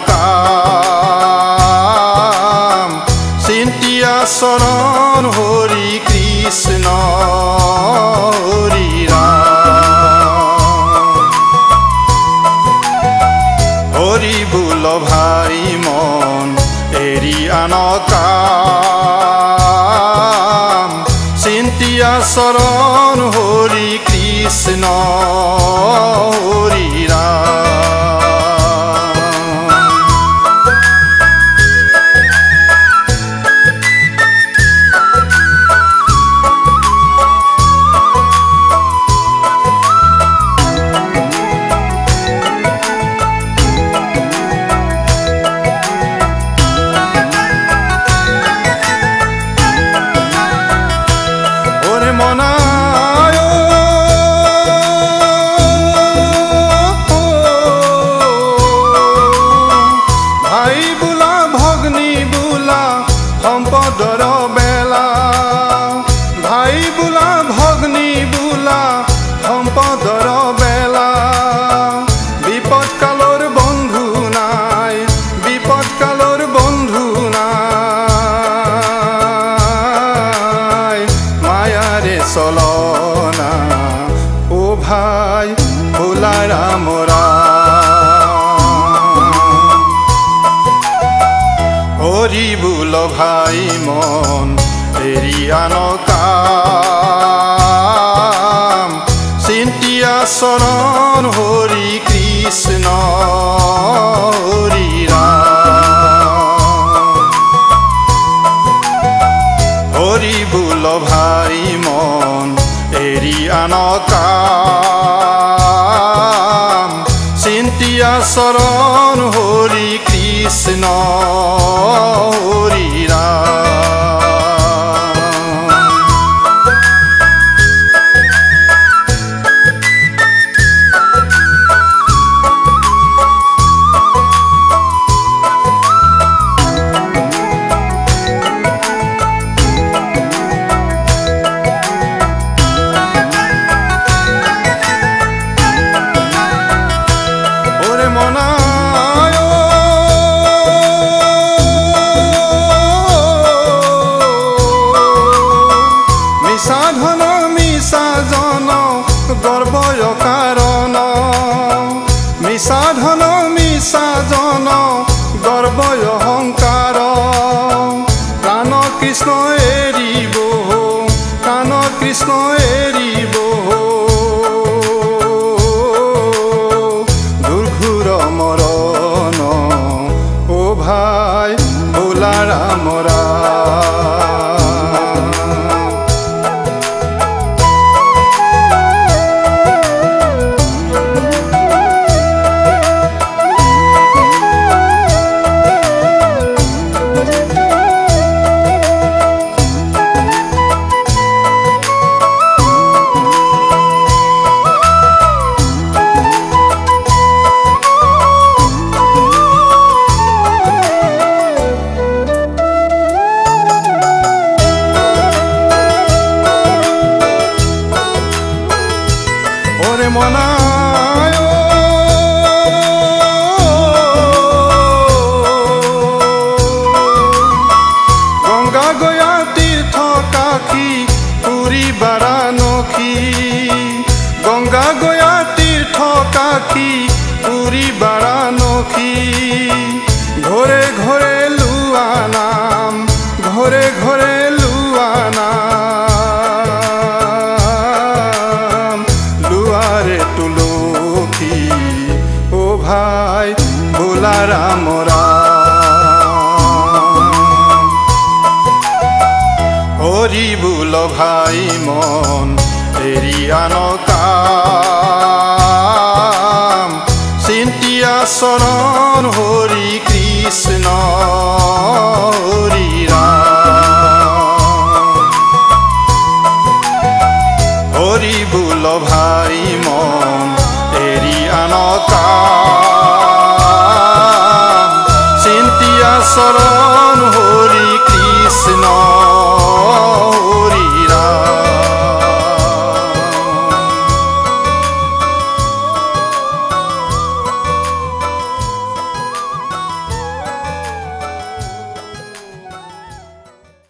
কাম চিন্তিয়া চৰণ হৰি কৃষ্ণ হৰি ৰাম হৰি বোল ভাই মন এৰি আন কাম চিন্তিয়া চৰণ হৰি কৃষ্ণ হৰি ৰাম সম্পদৰ বেলা ভাই বোলা ভগ্নী বোলা সম্পদৰ বেলা বিপদ কালৰ বন্ধু নাই বিপদ কালৰ বন্ধু নাই মায়াৰে চলনা ও ভাই ভোলা ৰাম হৰি বোল ভাই মন এৰি আন কাম চিন্তিয়া চৰণ হৰি কৃষ্ণ হৰি ৰাম হৰি বোল ভাই মন এৰি আন কাম চিন্তিয়া চৰণ হৰি কৃষ্ণ হৰি ৰাম ওৰে মনা সাধন মিশা জন গৰ্বয় কাৰণ মিশাধন মিশা জন গৰ্বয় অহংকাৰ প্ৰাণ কৃষ্ণ এৰিব প্ৰাণ কৃষ্ণ এৰিব দুৰ্ঘুৰ মৰণ ও ভাই ভোলা ৰাম ওরে মনায় গঙ্গা গয়া তীর্থ কাখী পুরী বারাণসী গঙ্গা গয়া তীর্থ কাখী পুরী বারাণসী ঘরে ঘরে লুয়া নাম ঘরে ঘরে লুয়া নাম লুয়ারে তুলসী ও ভাই ভোলা রাম হরি বোল ভাই মন এৰি আন কাম চিন্তিয়া চৰণ হৰি কৃষ্ণ